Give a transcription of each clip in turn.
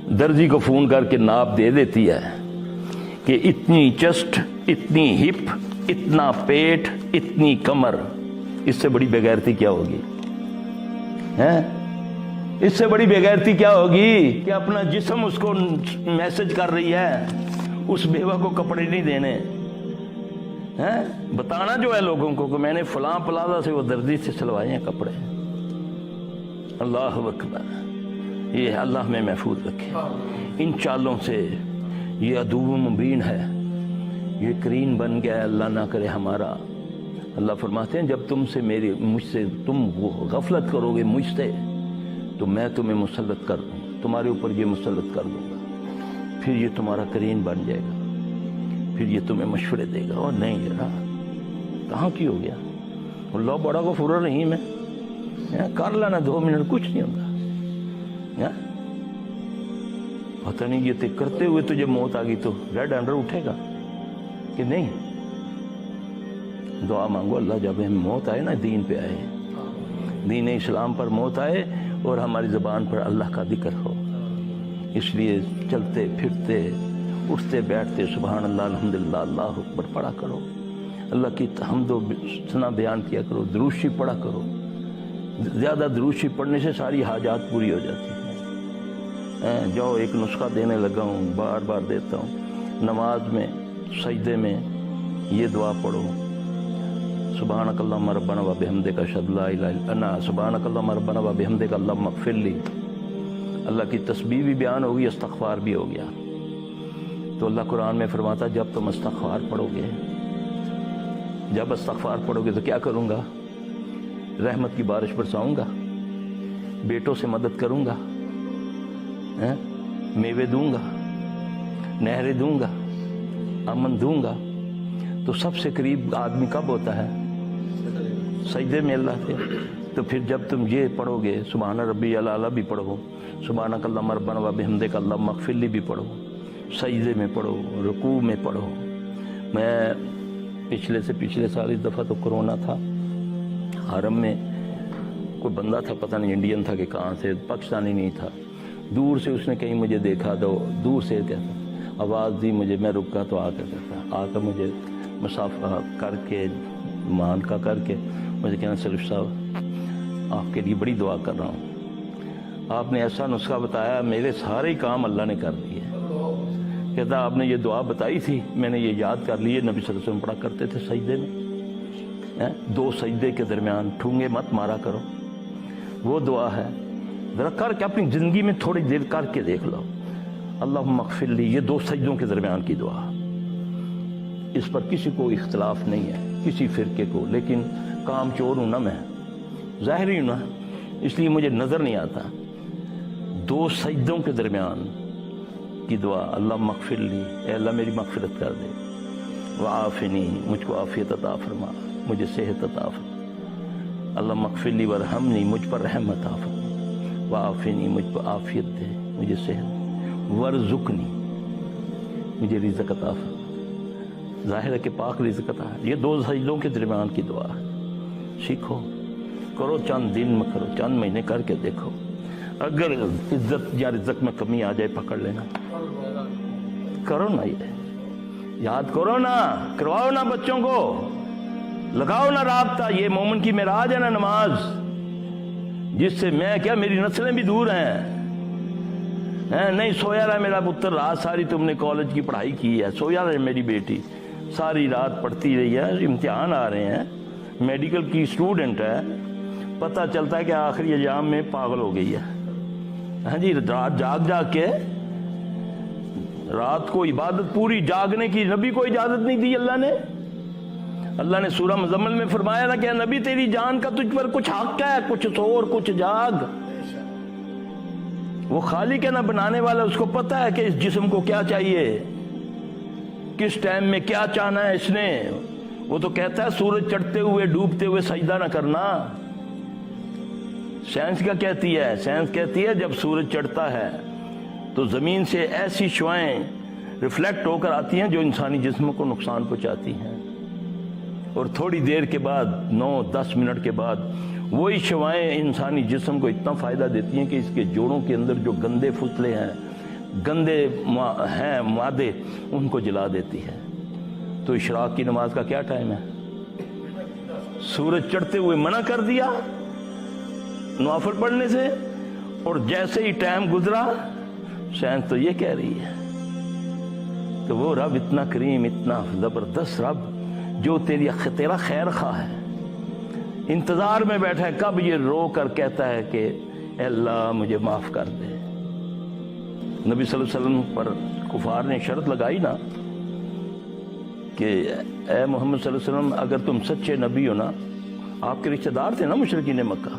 दर्जी को फ़ोन करके नाप दे देती है कि इतनी चेस्ट, इतनी हिप, इतना पेट, इतनी कमर। इससे बड़ी बेगैरती क्या होगी? हैं? इससे बड़ी बेगैरती क्या होगी कि अपना जिस्म उसको मैसेज कर रही है, उस बेवा को कपड़े नहीं देने हैं। बताना जो है लोगों को कि मैंने फलां प्लाजा से वो दर्जी से सिलवाए हैं कपड़े। अल्लाह अकबर। ये अल्लाह में महफूज रखे इन चालों से। ये अदूव मुबीन है, ये करीन बन गया है, अल्लाह ना करे हमारा। अल्लाह फरमाते हैं जब मुझसे तुम गफलत करोगे मुझसे, तो मैं तुम्हें मुसल्लत कर दूंगा, तुम्हारे ऊपर ये मुसल्लत कर दूंगा, फिर ये तुम्हारा करीन बन जाएगा, फिर ये तुम्हें मशवरे देगा। और नहीं जरा कहाँ की हो गया? अल्लाह बड़ा गफूर रहीम है, कर लेना 2 मिनट, कुछ नहीं होगा। पता नहीं ये करते हुए तुझे मौत आ गई तो रेड अंडर उठेगा कि नहीं? दुआ मांगो अल्लाह जब हमें मौत आए ना, दीन पे आए, दीन इस्लाम पर मौत आए और हमारी ज़बान पर अल्लाह का जिक्र हो। इसलिए चलते फिरते उठते बैठते सुभान अल्लाह अल्हम्दुलिल्लाह अल्लाहु अकबर पढ़ा करो, अल्लाह की हम्दो सना बयान किया करो, दुरूशी पढ़ा करो। ज़्यादा दुरूशी पढ़ने से सारी हाजात पूरी हो जाती है। जाओ एक नुस्खा देने लगा हूँ, बार बार देता हूँ। नमाज में सजदे में ये दुआ पढ़ो, सुब्हानकल्लाहुम्मा रब्बना व बिहम्दिका अशहदु ला इलाहा इल्ला अन्ता, सुब्हानकल्लाहुम्मा रब्बना व बिहम्दिका अल्लाहुम्मा इग़फिरली। अल्लाह की तस्बीह भी बयान होगी, इस्तग़फ़ार भी हो गया। तो अल्लाह कुरान में फरमाता जब तुम इस्तग़फ़ार पढ़ोगे, जब इस्तग़फ़ार पढ़ोगे तो क्या करूँगा? रहमत की बारिश बरसाऊँगा, बेटों से मदद करूँगा, मेवे दूंगा, नहरें दूंगा, अमन दूंगा। तो सबसे करीब आदमी कब होता है? सजदे में अल्लाह से। तो फिर जब तुम ये पढ़ोगे सुभान रब्बियल आला भी पढ़ो, सुब्हानकल्लाहुम्मा रब्बना व बिहम्दिका अल्लाहुम्मा इग़फिरली भी पढ़ो, सजदे में पढ़ो, रुकू में पढ़ो। मैं पिछले साल इस दफ़ा तो कोरोना था, हरम में कोई बंदा था, पता नहीं इंडियन था कि कहाँ से, पाकिस्तानी नहीं था। दूर से उसने कहीं मुझे देखा तो दूर से कहता, आवाज़ दी मुझे, मैं रुका तो आकर मुझे मुसाफा करके मान का करके मुझे कहना शरीफ साहब आपके लिए बड़ी दुआ कर रहा हूँ, आपने ऐसा नुस्खा बताया, मेरे सारे काम अल्लाह ने कर दिए। कहता आपने ये दुआ बताई थी, मैंने ये याद कर लिए, नबी सल्लल्लाहु अलैहि वसल्लम पढ़ा करते थे सजदे में। 2 सजदे के दरमियान ठूंगे मत मारा करो, वो दुआ है। जरा करके अपनी ज़िंदगी में थोड़ी देर करके देख लो, अल्लाहुम्मा इग़फिरली, ये 2 सजदों के दरमियान की दुआ। इस पर किसी को इख्तलाफ नहीं है, किसी फ़िरके को, लेकिन काम चोर हूँ ना मैं, ज़ाहिरी हूँ ना, इसलिए मुझे नज़र नहीं आता। 2 सजदों के दरमियान की दुआ, अल्लाहुम्मा इग़फिरली, ए अल्लाह मेरी मग़फ़िरत कर दे, वआफ़िनी, मुझको आफ़ियत अता फरमा, मुझे सेहत अता फरमा, अल्लाहुम्मा इग़फिरली वरहमनी, मुझ पर रहम अता फरमा, वाफ़िनी, मुझ पर आफ़ियत दे, मुझे सेहत, वरज़ुक़नी, मुझे रिज़्क़ अता फरमा। ज़ाहिर है कि पाक रिज़्क़ अता है। ये 2 सजदों के दरमियान की दुआ है। सीखो, करो, चंद दिन में करो, चंद महीने करके देखो, अगर इज्जत या रिज़्क़ में कमी आ जाए पकड़ लेना, करो ना, ये याद करो ना, करवाओ ना बच्चों को, लगाओ ना राब्ता। ये मोमिन की मेराज है ना नमाज, जिससे मैं क्या मेरी नस्लें भी दूर हैं। नहीं सोया रहा मेरा पुत्र, रात सारी तुमने कॉलेज की पढ़ाई की है, सोया रहे मेरी बेटी, सारी रात पढ़ती रही है, इम्तिहान आ रहे हैं, मेडिकल की स्टूडेंट है, पता चलता है कि आखिरी एग्जाम में पागल हो गई है। हाँ जी, रात जाग के, रात को इबादत पूरी जागने की नबी को इजाजत नहीं दी अल्लाह ने। अल्लाह ने सूरह मुज़म्मिल में फरमाया ना कि नबी तेरी जान का तुझ पर कुछ हक है, कुछ सो और कुछ जाग। वो खालिक है ना बनाने वाला, उसको पता है कि इस जिस्म को क्या चाहिए, किस टाइम में क्या चाहना है इसने। वो तो कहता है सूरज चढ़ते हुए डूबते हुए सजदा ना करना। साइंस क्या कहती है? साइंस कहती है जब सूरज चढ़ता है तो जमीन से ऐसी शुआएं रिफ्लेक्ट होकर आती हैं जो इंसानी जिस्म को नुकसान पहुंचाती हैं, और थोड़ी देर के बाद 9-10 मिनट के बाद वही शवाएं इंसानी जिस्म को इतना फ़ायदा देती हैं कि इसके जोड़ों के अंदर जो गंदे फुसले हैं, گندے ہیں مادے ان کو جلا دیتی ہے۔ تو اشراق کی نماز کا کیا ٹائم ہے؟ سورج چڑھتے ہوئے منع کر دیا نوافل پڑھنے سے، اور جیسے ہی ٹائم گزرا سائنس تو یہ کہہ رہی ہے۔ تو وہ رب اتنا کریم، اتنا زبردست رب جو تیرا خیر خواہ ہے، انتظار میں بیٹھا ہے کب یہ رو کر کہتا ہے کہ اے اللہ مجھے معاف کر دے۔ نبی صلی اللہ علیہ وسلم پر کفار نے شرط لگائی نا کہ اے محمد صلی اللہ علیہ وسلم اگر تم سچے نبی ہو نا، آپ کے رشتہ دار تھے نا مشرکین مکہ،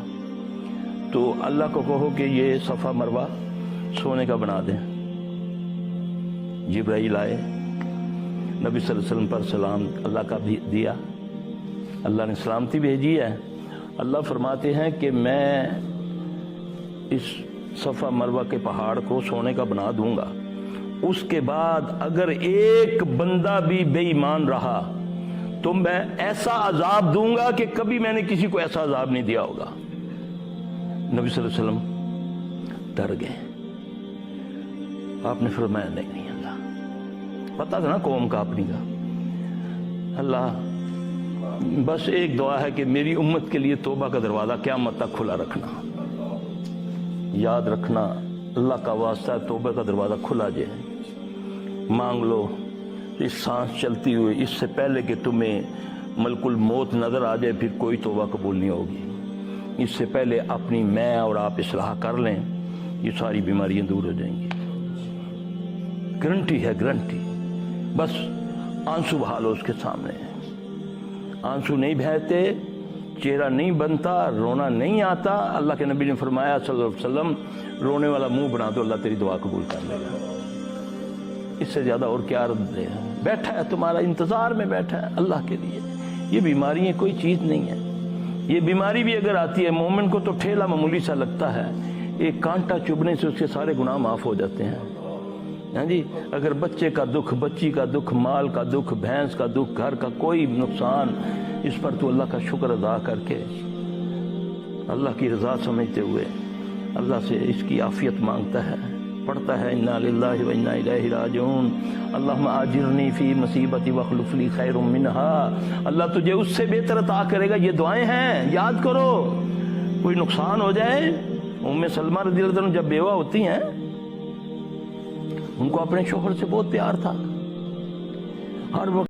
تو اللہ کو کہو کہ یہ صفا مروہ سونے کا بنا دیں۔ جبرائیل آئے، نبی صلی اللہ علیہ وسلم پر سلام اللہ کا بھی دیا، اللہ نے سلامتی بھیجی ہے۔ اللہ فرماتے ہیں کہ میں اس صفا مروہ کے پہاڑ کو سونے کا بنا دوں گا، اس کے بعد اگر ایک بندہ بھی بے ایمان رہا تو میں ایسا عذاب دوں گا کہ کبھی میں نے کسی کو ایسا عذاب نہیں دیا ہوگا۔ نبی صلی اللہ علیہ وسلم ڈر گئے، آپ نے فرمایا نہیں اللہ، پتا تھا نا قوم کا اپنی کا، اللہ بس ایک دعا ہے کہ میری امت کے لیے توبہ کا دروازہ قیامت تک کھلا رکھنا، یاد رکھنا اللہ کا واسطہ ہے، توبہ کا دروازہ کھلا جائے، مانگ لو اس سانس چلتی ہوئی، اس سے پہلے کہ تمہیں ملک الموت نظر آ جائے پھر کوئی توبہ قبول نہیں ہوگی، اس سے پہلے اپنی میں اور آپ اصلاح کر لیں، یہ ساری بیماریاں دور ہو جائیں گی، گارنٹی ہے گارنٹی۔ بس آنسو بہا لو اس کے سامنے، آنسو نہیں بہتے، چہرہ نہیں بنتا، رونا نہیں آتا۔ اللہ کے نبی نے فرمایا صلی اللہ علیہ وسلم رونے والا منہ بنا دو، اللہ تیری دعا قبول کر لے گا، اس سے زیادہ اور کیا عرض دے۔ بیٹھا ہے تمہارا انتظار میں بیٹھا ہے اللہ کے لیے۔ یہ بیماریاں کوئی چیز نہیں ہے، یہ بیماری بھی اگر آتی ہے مومن کو تو ٹھیلا معمولی سا لگتا ہے، ایک کانٹا چبھنے سے اس کے سارے گناہ معاف ہو جاتے ہیں۔ ہاں جی، اگر بچے کا دکھ، بچی کا دکھ، مال کا دکھ، بھینس کا دکھ، گھر کا کوئی نقصان، اس پر تو اللہ کا شکر ادا کر کے اللہ کی رضا سمجھتے ہوئے اللہ سے اس کی عافیت مانگتا ہے، پڑھتا ہے انا للہ و انا الیہ راجعون، اللہم آجرنی فی مصیبتی واخلف لی خیر منہا، اللہ تجھے اس سے بہتر عطا کرے گا۔ یہ دعائیں ہیں، یاد کرو، کوئی نقصان ہو جائے۔ ام سلمہ رضی اللہ عنہ جب بیوہ ہوتی ہیں، ان کو اپنے شوہر سے بہت پیار تھا، ہر وقت